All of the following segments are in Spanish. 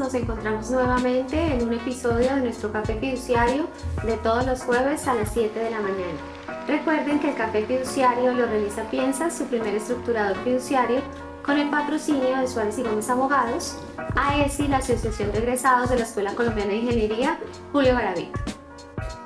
nos encontramos nuevamente en un episodio de nuestro Café Fiduciario de todos los jueves a las 7 de la mañana. Recuerden que el Café Fiduciario lo realiza Piensa, su primer estructurador fiduciario, con el patrocinio de Suárez y Gómez Abogados, AESI, la Asociación de Egresados de la Escuela Colombiana de Ingeniería, Julio Garavito.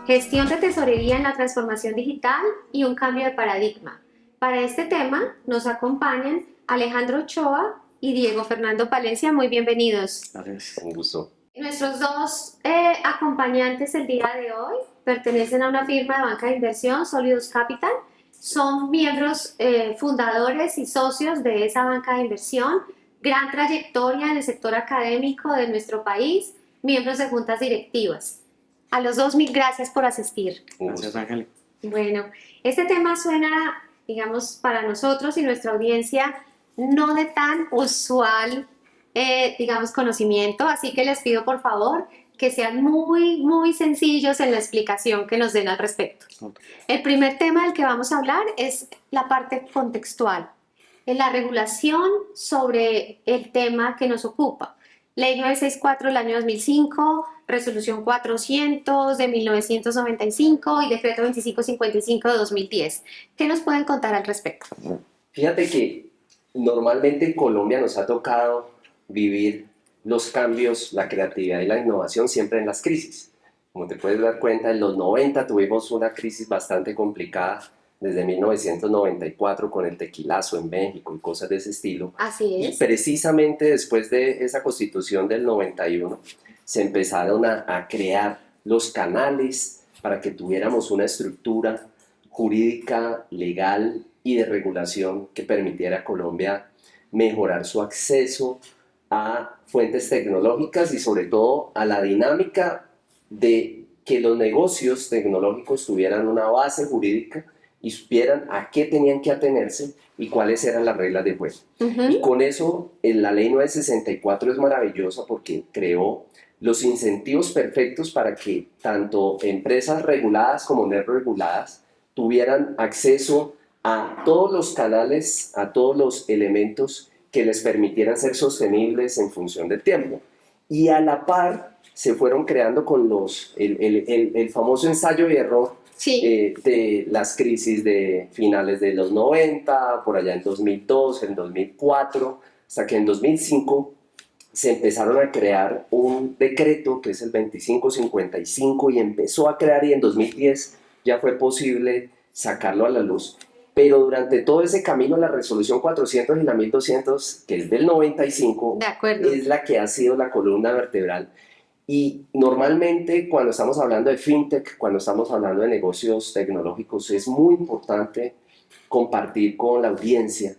Gestión de tesorería en la transformación digital y un cambio de paradigma. Para este tema nos acompañan Alejandro Ochoa y Diego Fernando Palencia. Muy bienvenidos. Gracias, un gusto. Nuestros dos acompañantes el día de hoy pertenecen a una firma de banca de inversión, Solidus Capital. Son miembros fundadores y socios de esa banca de inversión, gran trayectoria en el sector académico de nuestro país, miembros de juntas directivas. A los dos, mil gracias por asistir. Gracias, Ángel. Bueno, este tema suena, digamos, para nosotros y nuestra audiencia no de tan usual, digamos, conocimiento, así que les pido por favor que sean muy sencillos en la explicación que nos den al respecto. El primer tema del que vamos a hablar es la parte contextual, en la regulación sobre el tema que nos ocupa. Ley 964 del año 2005, Resolución 400 de 1995 y Decreto 2555 de 2010. ¿Qué nos pueden contar al respecto? Fíjate que normalmente en Colombia nos ha tocado vivir los cambios, la creatividad y la innovación siempre en las crisis. Como te puedes dar cuenta, en los 90 tuvimos una crisis bastante complicada, desde 1994 con el tequilazo en México y cosas de ese estilo. Así es. Y precisamente después de esa constitución del 91 se empezaron a crear los canales para que tuviéramos una estructura jurídica, legal y de regulación que permitiera a Colombia mejorar su acceso a fuentes tecnológicas y sobre todo a la dinámica de que los negocios tecnológicos tuvieran una base jurídica y supieran a qué tenían que atenerse y cuáles eran las reglas de juego. Y con eso, la ley 964 es maravillosa porque creó los incentivos perfectos para que tanto empresas reguladas como no reguladas tuvieran acceso a todos los canales, a todos los elementos que les permitieran ser sostenibles en función del tiempo. Y a la par se fueron creando con el famoso ensayo y error. Sí. De las crisis de finales de los 90, por allá en 2002, en 2004, hasta que en 2005 se empezaron a crear un decreto que es el 2555 y empezó a crear y en 2010 ya fue posible sacarlo a la luz. Pero durante todo ese camino la resolución 400 y la 1200, que es del 95, es la que ha sido la columna vertebral. Y normalmente cuando estamos hablando de fintech, cuando estamos hablando de negocios tecnológicos, es muy importante compartir con la audiencia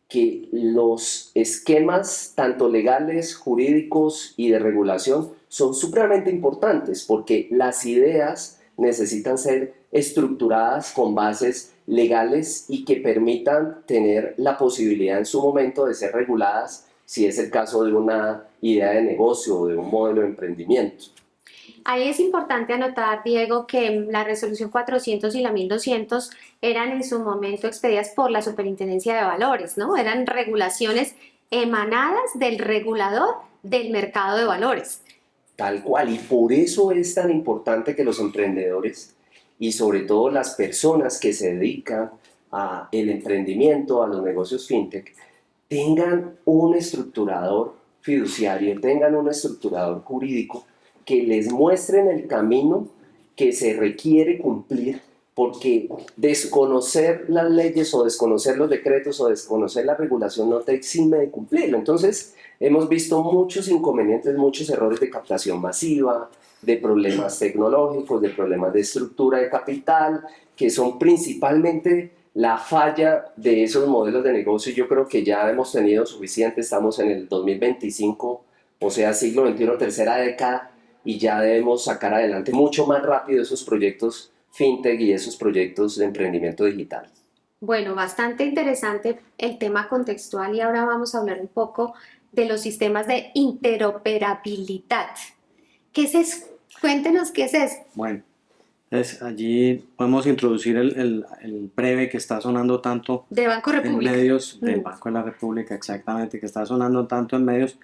que los esquemas tanto legales, jurídicos y de regulación son supremamente importantes porque las ideas necesitan ser estructuradas con bases legales y que permitan tener la posibilidad en su momento de ser reguladas si es el caso de una idea de negocio o de un modelo de emprendimiento. Ahí es importante anotar, Diego, que la resolución 400 y la 1200 eran en su momento expedidas por la Superintendencia de Valores, ¿no? Eran regulaciones emanadas del regulador del mercado de valores. Tal cual, y por eso es tan importante que los emprendedores y sobre todo las personas que se dedican al emprendimiento, a los negocios fintech, tengan un estructurador fiduciario, tengan un estructurador jurídico que les muestren el camino que se requiere cumplir, porque desconocer las leyes o desconocer los decretos o desconocer la regulación no te exime de cumplirlo. Entonces hemos visto muchos inconvenientes, muchos errores de captación masiva, de problemas tecnológicos, de problemas de estructura de capital, que son principalmente la falla de esos modelos de negocio. Yo creo que ya hemos tenido suficiente, estamos en el 2025, o sea, siglo XXI, tercera década, y ya debemos sacar adelante mucho más rápido esos proyectos fintech y esos proyectos de emprendimiento digital. Bueno, bastante interesante el tema contextual y ahora vamos a hablar un poco de los sistemas de interoperabilidad. ¿Qué es eso? Cuéntenos qué es eso. Bueno, entonces allí podemos introducir el breve que está sonando tanto de Banco República. En medios, del Banco de la República, exactamente, que está sonando tanto en medios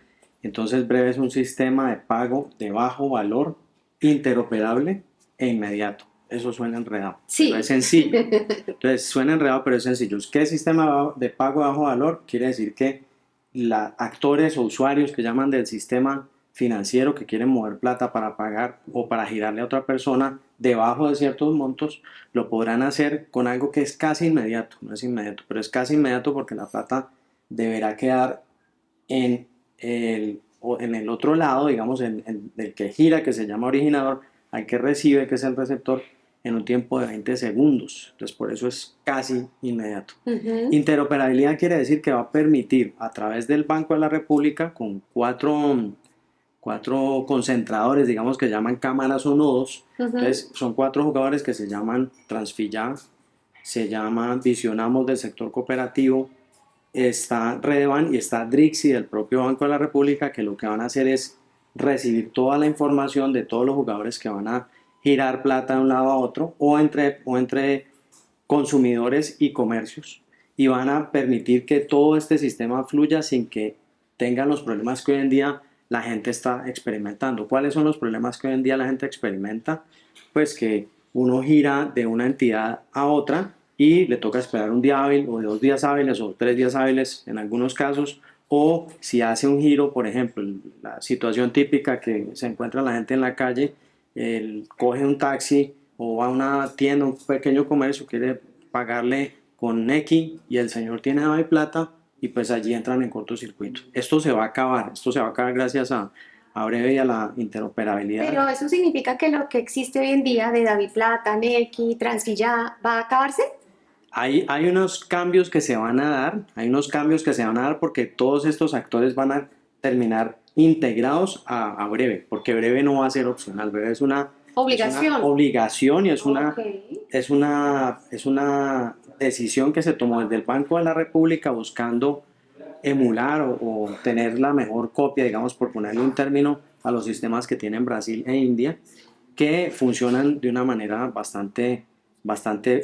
Entonces Breve es un sistema de pago de bajo valor, interoperable e inmediato. Eso suena enredado, Sí. pero es sencillo. Entonces suena enredado, pero es sencillo. ¿Qué sistema de pago de bajo valor? Quiere decir que actores o usuarios que llaman del sistema financiero que quieren mover plata para pagar o para girarle a otra persona debajo de ciertos montos, lo podrán hacer con algo que es casi inmediato, no es inmediato, pero es casi inmediato porque la plata deberá quedar en en el otro lado, digamos, el que gira, que se llama originador, al que recibe, que es el receptor, en un tiempo de 20 segundos. Entonces, por eso es casi inmediato. Interoperabilidad quiere decir que va a permitir, a través del Banco de la República, con cuatro concentradores, digamos, que llaman cámaras o nodos. Entonces, son 4 jugadores que se llaman Transfilla, se llaman Visionamos del sector cooperativo, está Redeban y está Drixi del propio Banco de la República, que lo que van a hacer es recibir toda la información de todos los jugadores que van a girar plata de un lado a otro o entre consumidores y comercios, y van a permitir que todo este sistema fluya sin que tengan los problemas que hoy en día la gente está experimentando. ¿Cuáles son los problemas que hoy en día la gente experimenta? Pues que uno gira de una entidad a otra y le toca esperar un día hábil o 2 días hábiles o 3 días hábiles en algunos casos, o si hace un giro, por ejemplo, la situación típica que se encuentra la gente en la calle, coge un taxi o va a una tienda, un pequeño comercio, quiere pagarle con X y el señor tiene ahí plata y pues allí entran en cortocircuito. Esto se va a acabar, gracias a Breve y a la interoperabilidad. Pero eso significa que lo que existe hoy en día de David Plata, Nequi, Transfilla, ¿va a acabarse? Hay unos cambios que se van a dar, porque todos estos actores van a terminar integrados a Breve, porque Breve no va a ser opcional, Breve es una obligación y es una decisión que se tomó desde el Banco de la República buscando emular o tener la mejor copia, digamos, por ponerle un término, a los sistemas que tienen Brasil e India, que funcionan de una manera bastante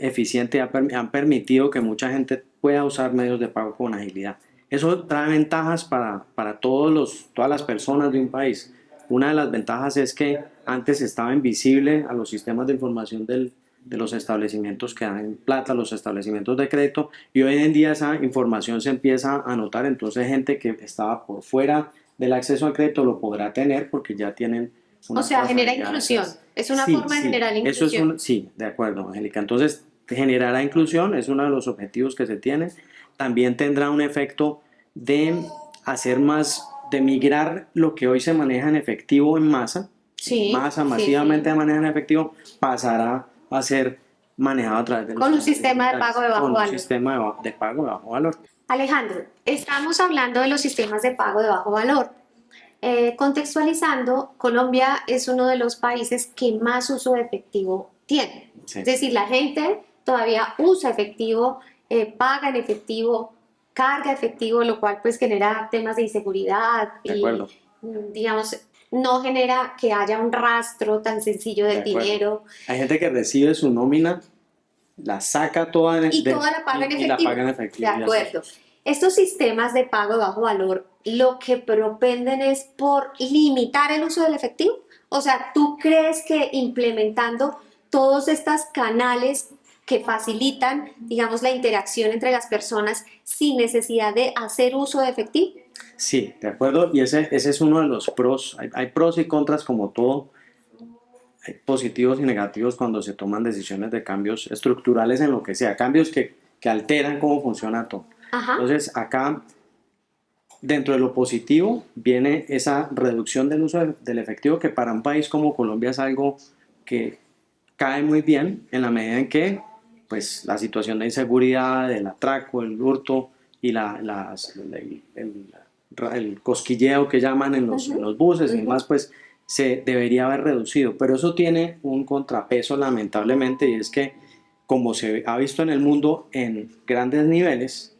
eficiente, han permitido que mucha gente pueda usar medios de pago con agilidad. Eso trae ventajas para todas las personas de un país. Una de las ventajas es que antes estaba invisible a los sistemas de información de los establecimientos que dan plata, los establecimientos de crédito, y hoy en día esa información se empieza a notar. Entonces gente que estaba por fuera del acceso al crédito lo podrá tener porque ya tienen o sea, genera inclusión, es una forma de generar inclusión. Sí, de acuerdo, Angélica. Entonces generará inclusión, es uno de los objetivos que se tiene. También tendrá un efecto de hacer más, de migrar lo que hoy se maneja en efectivo en masa, masivamente de manera en efectivo, pasará a ser manejado a través de con un sistema de pago de bajo valor. Un sistema de pago de bajo valor. Alejandro, estamos hablando de los sistemas de pago de bajo valor. Contextualizando, Colombia es uno de los países que más uso de efectivo tiene. Sí. Es decir, la gente todavía usa efectivo, paga en efectivo, carga efectivo, lo cual pues genera temas de inseguridad y, digamos, no genera que haya un rastro tan sencillo del dinero. Hay gente que recibe su nómina, la saca toda toda la paga en efectivo. De acuerdo. Estos sistemas de pago de bajo valor lo que propenden es por limitar el uso del efectivo. O sea, ¿tú crees que implementando todos estos canales que facilitan, digamos, la interacción entre las personas sin necesidad de hacer uso de efectivo? Sí, de acuerdo, y ese es uno de los pros. Hay pros y contras como todo. Hay positivos y negativos cuando se toman decisiones de cambios estructurales en lo que sea, cambios que alteran cómo funciona todo. Ajá. Entonces, acá, dentro de lo positivo, viene esa reducción del uso del efectivo, que para un país como Colombia es algo que cae muy bien en la medida en que pues, la situación de inseguridad, del atraco, el hurto y el cosquilleo que llaman en los buses y demás, pues se debería haber reducido. Pero eso tiene un contrapeso, lamentablemente, y es que, como se ha visto en el mundo en grandes niveles,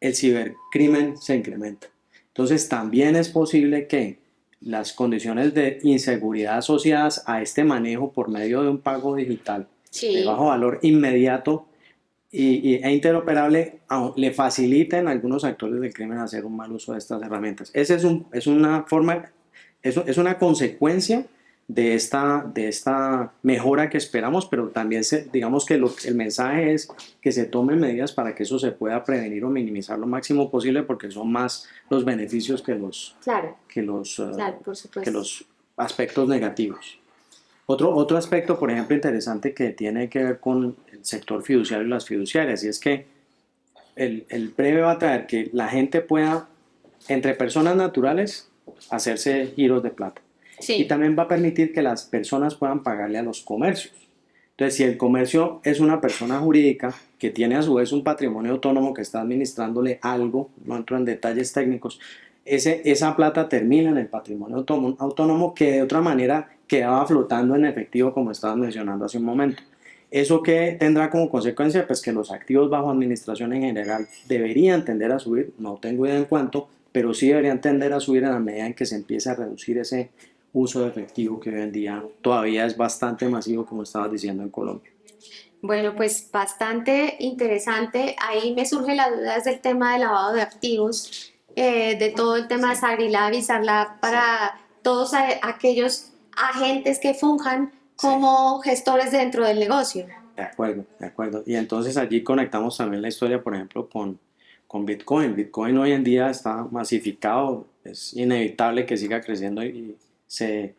el cibercrimen se incrementa. Entonces también es posible que las condiciones de inseguridad asociadas a este manejo por medio de un pago digital de bajo valor inmediato e interoperable le facilita en algunos actores del crimen hacer un mal uso de estas herramientas. Esa es una forma, es una consecuencia de esta mejora que esperamos, pero también digamos que el mensaje es que se tomen medidas para que eso se pueda prevenir o minimizar lo máximo posible, porque son más los beneficios que Claro, claro, por que supuesto. los aspectos negativos. Otro aspecto, por ejemplo, interesante que tiene que ver con el sector fiduciario y las fiduciarias, y es que el PREVE va a traer que la gente pueda, entre personas naturales, hacerse giros de plata. Y Sí, también va a permitir que las personas puedan pagarle a los comercios. Entonces, si el comercio es una persona jurídica que tiene a su vez un patrimonio autónomo que está administrándole algo, no entro en detalles técnicos, esa plata termina en el patrimonio autónomo que de otra manera quedaba flotando en efectivo, como estabas mencionando hace un momento. ¿Eso qué tendrá como consecuencia? Pues que los activos bajo administración en general deberían tender a subir, no tengo idea en cuánto, pero sí deberían tender a subir en la medida en que se empiece a reducir ese uso de efectivo que hoy en día todavía es bastante masivo, como estabas diciendo, en Colombia. bueno, pues bastante interesante. Ahí me surge la duda del tema de lavado de activos, de todo el tema de Sagrilab y Sarlab para todos aquellos agentes que funjan como gestores dentro del negocio. De acuerdo, de acuerdo. Y entonces allí conectamos también la historia, por ejemplo, con Bitcoin. Bitcoin hoy en día está masificado, es inevitable que siga creciendo y se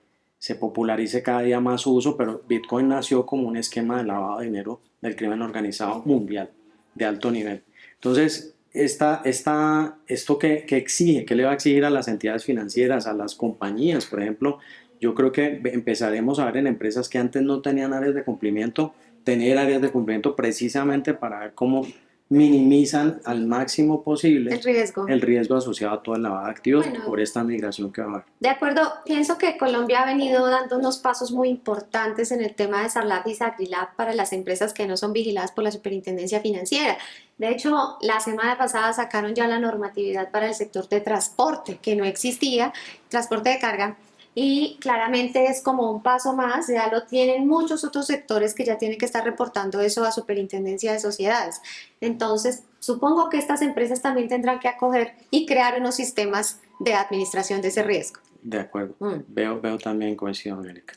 popularice cada día más su uso, pero Bitcoin nació como un esquema de lavado de dinero del crimen organizado mundial, de alto nivel. Entonces, esto que exige, que le va a exigir a las entidades financieras, a las compañías, por ejemplo, yo creo que empezaremos a ver en empresas que antes no tenían áreas de cumplimiento, tener áreas de cumplimiento precisamente para ver cómo minimizan al máximo posible El riesgo. el riesgo asociado a todo el lavado de activos Bueno, por esta migración que va a haber. de acuerdo, pienso que Colombia ha venido dando unos pasos muy importantes en el tema de Sarlab y Sagrilab para las empresas que no son vigiladas por la Superintendencia Financiera. De hecho, la semana pasada sacaron ya la normatividad para el sector de transporte, que no existía, transporte de carga, y claramente es como un paso más, ya lo tienen muchos otros sectores que ya tienen que estar reportando eso a Superintendencia de Sociedades. Entonces, supongo que estas empresas también tendrán que acoger y crear unos sistemas de administración de ese riesgo. De acuerdo. Mm. Veo también, coincido, Angélica.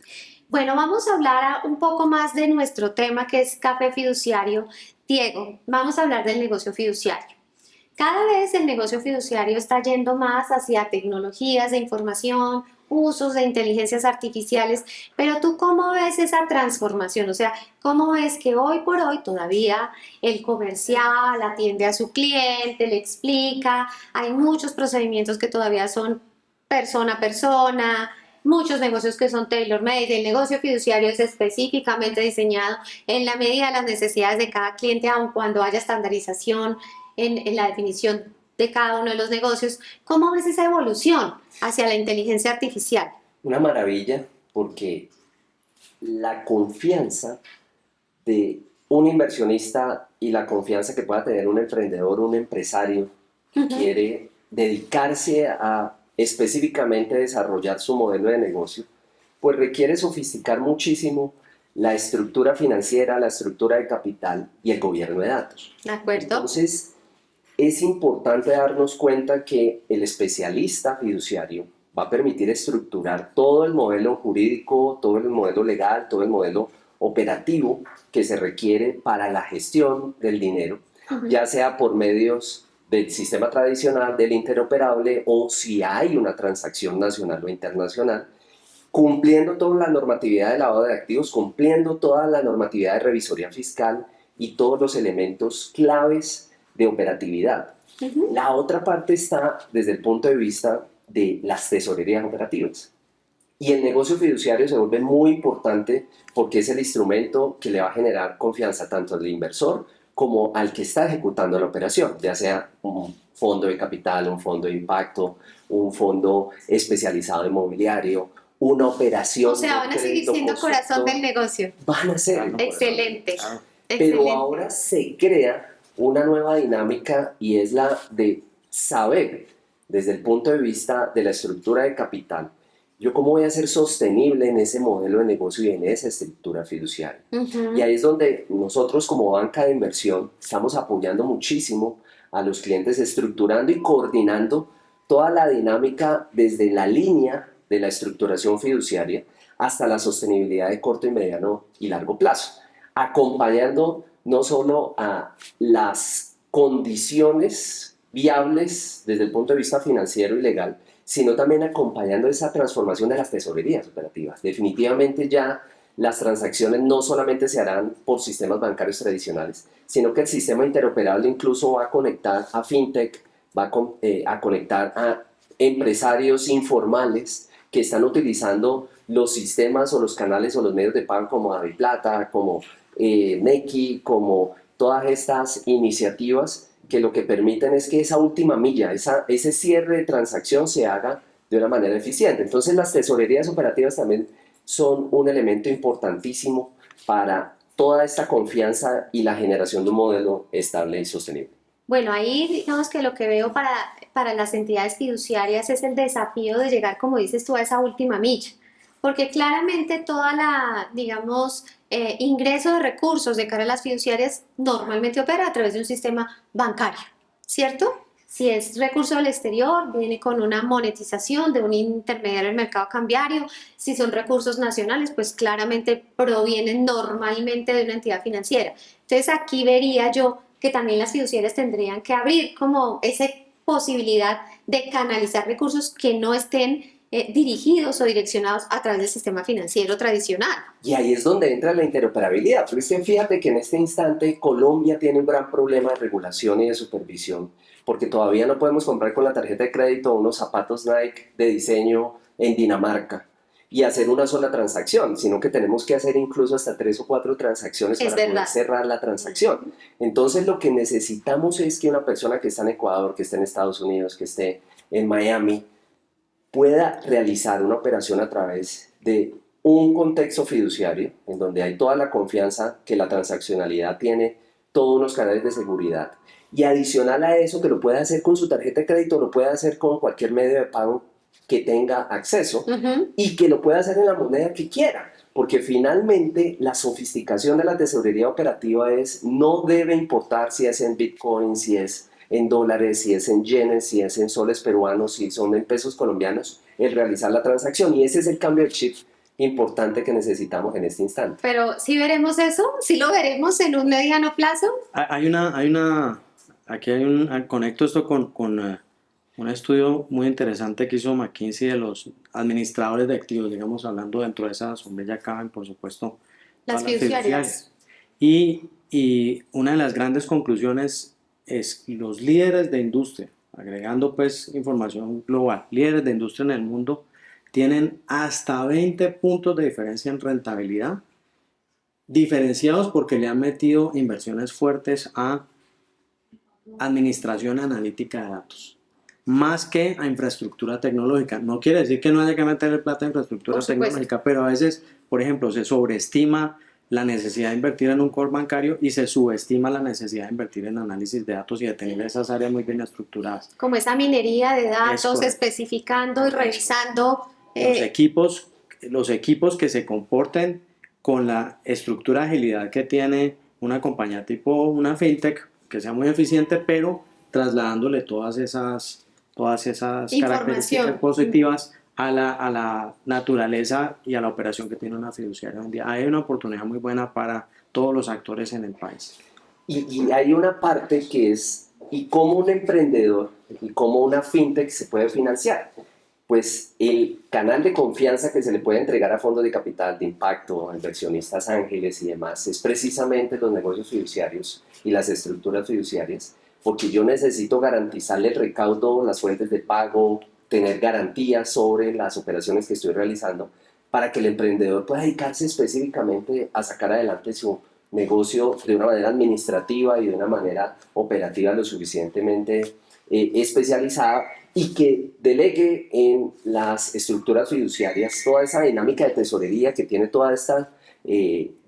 Bueno, vamos a hablar un poco más de nuestro tema que es café fiduciario. Diego, vamos a hablar del negocio fiduciario. Cada vez el negocio fiduciario está yendo más hacia tecnologías de información, usos de inteligencias artificiales, pero ¿tú cómo ves esa transformación? O sea, ¿cómo ves que hoy por hoy todavía el comercial atiende a su cliente, le explica, hay muchos procedimientos que todavía son persona a persona, muchos negocios que son tailor-made, el negocio fiduciario es específicamente diseñado en la medida de las necesidades de cada cliente, aun cuando haya estandarización en la definición de cada uno de los negocios? ¿Cómo ves esa evolución hacia la inteligencia artificial? Una maravilla, porque la confianza de un inversionista y la confianza que pueda tener un emprendedor, un empresario que quiere dedicarse a específicamente desarrollar su modelo de negocio, pues requiere sofisticar muchísimo la estructura financiera, la estructura de capital y el gobierno de datos. ¿De acuerdo? Entonces, es importante darnos cuenta que el especialista fiduciario va a permitir estructurar todo el modelo jurídico, todo el modelo legal, todo el modelo operativo que se requiere para la gestión del dinero, ya sea por medios del sistema tradicional, del interoperable, o si hay una transacción nacional o internacional, cumpliendo toda la normatividad de lavado de activos, cumpliendo toda la normatividad de revisoría fiscal y todos los elementos claves de operatividad. La otra parte está desde el punto de vista de las tesorerías operativas. Y el negocio fiduciario se vuelve muy importante porque es el instrumento que le va a generar confianza tanto al inversor como al que está ejecutando la operación, ya sea un fondo de capital, un fondo de impacto, un fondo especializado inmobiliario, una operación. O sea, van a seguir siendo corazón del negocio. Van a ser. Excelente. Claro. Pero Excelente. ahora se crea una nueva dinámica y es la de saber, desde el punto de vista de la estructura de capital, yo cómo voy a ser sostenible en ese modelo de negocio y en esa estructura fiduciaria. Y ahí es donde nosotros como banca de inversión estamos apoyando muchísimo a los clientes, estructurando y coordinando toda la dinámica desde la línea de la estructuración fiduciaria hasta la sostenibilidad de corto y mediano y largo plazo, acompañando no solo a las condiciones viables desde el punto de vista financiero y legal, sino también acompañando esa transformación de las tesorerías operativas. Definitivamente ya las transacciones no solamente se harán por sistemas bancarios tradicionales, sino que el sistema interoperable incluso va a conectar a fintech, va a conectar a empresarios informales que están utilizando los sistemas o los canales o los medios de pago como DaviPlata, como Nequi, como todas estas iniciativas que lo que permiten es que esa última milla, ese cierre de transacción se haga de una manera eficiente. Entonces las tesorerías operativas también son un elemento importantísimo para toda esta confianza y la generación de un modelo estable y sostenible. Bueno, ahí digamos que lo que veo para las entidades fiduciarias es el desafío de llegar, como dices tú, a esa última milla, porque claramente toda la, digamos, ingreso de recursos de cara a las fiduciarias normalmente opera a través de un sistema bancario, ¿cierto? Si es recurso del exterior, viene con una monetización de un intermediario del mercado cambiario. Si son recursos nacionales, pues claramente provienen normalmente de una entidad financiera. Entonces aquí vería yo que también las fiduciarias tendrían que abrir como esa posibilidad de canalizar recursos que no estén dirigidos o direccionados a través del sistema financiero tradicional. Y ahí es donde entra la interoperabilidad. Pero es que fíjate que en este instante Colombia tiene un gran problema de regulación y de supervisión, porque todavía no podemos comprar con la tarjeta de crédito unos zapatos Nike de diseño en Dinamarca y hacer una sola transacción, sino que tenemos que hacer incluso hasta 3 o 4 transacciones para poder cerrar la transacción. Entonces lo que necesitamos es que una persona que está en Ecuador, que esté en Estados Unidos, que esté en Miami, pueda realizar una operación a través de un contexto fiduciario en donde hay toda la confianza, que la transaccionalidad tiene todos unos canales de seguridad, y adicional a eso que lo pueda hacer con su tarjeta de crédito, lo pueda hacer con cualquier medio de pago que tenga acceso y que lo pueda hacer en la moneda que quiera, porque finalmente la sofisticación de la tesorería operativa no debe importar si es en Bitcoin, si es en dólares, si es en yenes, si es en soles peruanos, si son en pesos colombianos, el realizar la transacción. Y ese es el cambio de chip importante que necesitamos en este instante. Pero ¿sí veremos eso? ¿Sí lo veremos en un mediano plazo? Conecto esto con un estudio muy interesante que hizo McKinsey de los administradores de activos, digamos, hablando dentro de esa sombrilla caben, por supuesto, las fiduciarias. Y una de las grandes conclusiones es los líderes de industria, agregando pues información global, líderes de industria en el mundo tienen hasta 20 puntos de diferencia en rentabilidad, diferenciados porque le han metido inversiones fuertes a administración analítica de datos, más que a infraestructura tecnológica. No quiere decir que no haya que meterle plata a infraestructura tecnológica, pero a veces, por ejemplo, se sobreestima la necesidad de invertir en un core bancario y se subestima la necesidad de invertir en análisis de datos y de tener esas áreas muy bien estructuradas. Como esa minería de datos, especificando y revisando. Los equipos que se comporten con la estructura de agilidad que tiene una compañía tipo una fintech, que sea muy eficiente, pero trasladándole todas esas características positivas a la naturaleza y a la operación que tiene una fiduciaria hoy en día. Hay una oportunidad muy buena para todos los actores en el país. Y hay una parte que es, ¿y cómo un emprendedor y cómo una fintech se puede financiar? Pues el canal de confianza que se le puede entregar a fondos de capital de impacto, a inversionistas ángeles y demás, es precisamente los negocios fiduciarios y las estructuras fiduciarias, porque yo necesito garantizarle el recaudo, las fuentes de pago, tener garantías sobre las operaciones que estoy realizando, para que el emprendedor pueda dedicarse específicamente a sacar adelante su negocio de una manera administrativa y de una manera operativa lo suficientemente especializada, y que delegue en las estructuras fiduciarias toda esa dinámica de tesorería que tiene toda esta,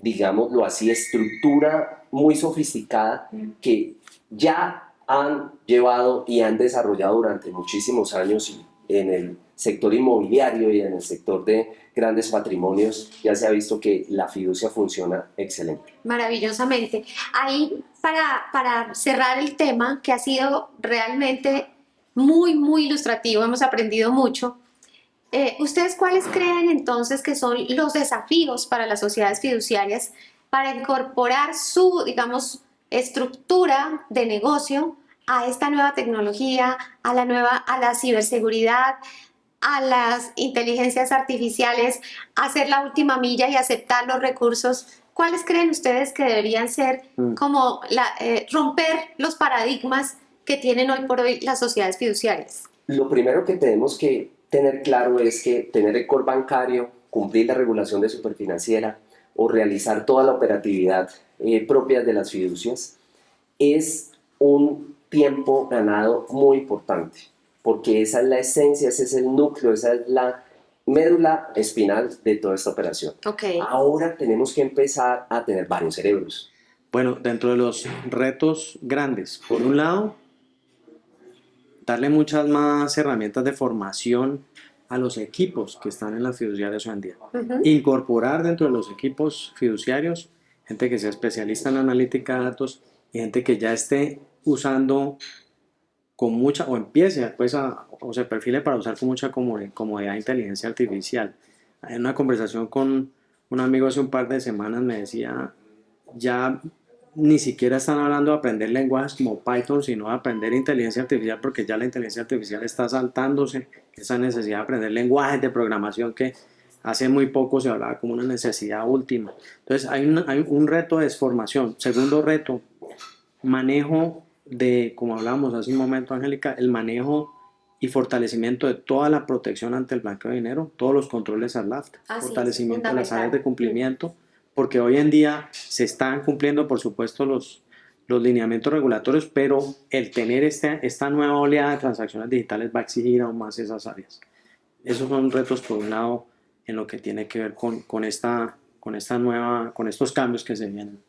digámoslo así, estructura muy sofisticada que ya han llevado y han desarrollado durante muchísimos años y en el sector inmobiliario y en el sector de grandes patrimonios, ya se ha visto que la fiducia funciona excelente. Maravillosamente. Ahí, para cerrar el tema, que ha sido realmente muy, muy ilustrativo, hemos aprendido mucho. ¿Ustedes cuáles creen entonces que son los desafíos para las sociedades fiduciarias para incorporar su, digamos, estructura de negocio a esta nueva tecnología, a la ciberseguridad, a las inteligencias artificiales, hacer la última milla y aceptar los recursos? ¿Cuáles creen ustedes que deberían ser como romper los paradigmas que tienen hoy por hoy las sociedades fiduciarias? Lo primero que tenemos que tener claro es que tener el core bancario, cumplir la regulación de superfinanciera o realizar toda la operatividad propia de las fiducias es un tiempo ganado muy importante, porque esa es la esencia, ese es el núcleo, esa es la médula espinal de toda esta operación. Okay. Ahora tenemos que empezar a tener varios cerebros. Bueno, dentro de los retos grandes, por un lado, darle muchas más herramientas de formación a los equipos que están en las fiduciarias hoy en día. Incorporar dentro de los equipos fiduciarios gente que sea especialista en analítica de datos y gente que ya esté usando con mucha, o empiece pues o se perfile para usar con mucha comodidad inteligencia artificial. En una conversación con un amigo hace un par de semanas me decía, ya ni siquiera están hablando de aprender lenguajes como Python, sino de aprender inteligencia artificial, porque ya la inteligencia artificial está saltándose esa necesidad de aprender lenguajes de programación que hace muy poco se hablaba como una necesidad última. Entonces hay un reto de formación. Segundo reto, manejo de, como hablábamos hace un momento, Angélica, el manejo y fortalecimiento de toda la protección ante el blanqueo de dinero, todos los controles ARLAFT, fortalecimiento de las áreas de cumplimiento, porque hoy en día se están cumpliendo, por supuesto, los lineamientos regulatorios, pero el tener esta nueva oleada de transacciones digitales va a exigir aún más esas áreas. Esos son retos, por un lado, en lo que tiene que ver con estos cambios que se vienen.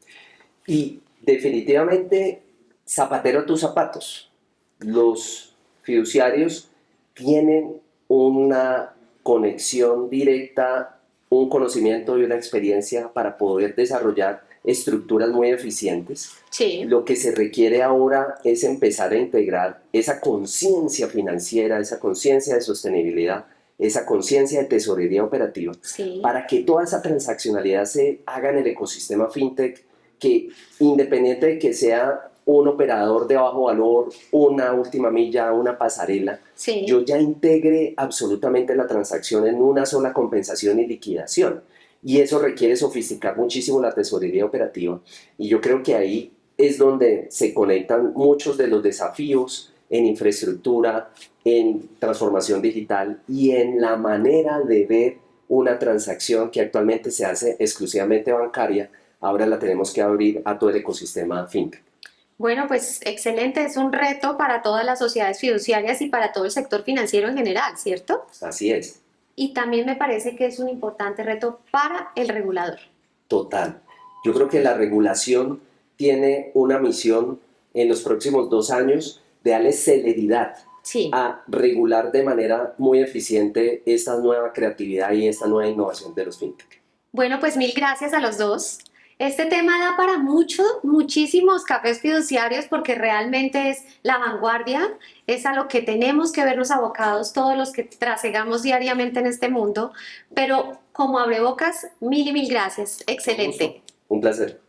Y definitivamente, zapatero a tus zapatos. Los fiduciarios tienen una conexión directa, un conocimiento y una experiencia para poder desarrollar estructuras muy eficientes. Sí. Lo que se requiere ahora es empezar a integrar esa conciencia financiera, esa conciencia de sostenibilidad, esa conciencia de tesorería operativa, sí, para que toda esa transaccionalidad se haga en el ecosistema fintech, que independiente de que sea un operador de bajo valor, una última milla, una pasarela, sí, yo ya integre absolutamente la transacción en una sola compensación y liquidación. Y eso requiere sofisticar muchísimo la tesorería operativa. Y yo creo que ahí es donde se conectan muchos de los desafíos en infraestructura, en transformación digital y en la manera de ver una transacción que actualmente se hace exclusivamente bancaria. Ahora la tenemos que abrir a todo el ecosistema fintech. Bueno, pues excelente, es un reto para todas las sociedades fiduciarias y para todo el sector financiero en general, ¿cierto? Así es. Y también me parece que es un importante reto para el regulador. Total. Yo creo que la regulación tiene una misión en los próximos 2 años de darle celeridad sí, a regular de manera muy eficiente esta nueva creatividad y esta nueva innovación de los fintech. Bueno, pues mil gracias a los dos. Este tema da para muchísimos cafés fiduciarios porque realmente es la vanguardia, es a lo que tenemos que vernos abocados todos los que trasegamos diariamente en este mundo, pero como abrebocas, mil y mil gracias. Excelente. Un placer.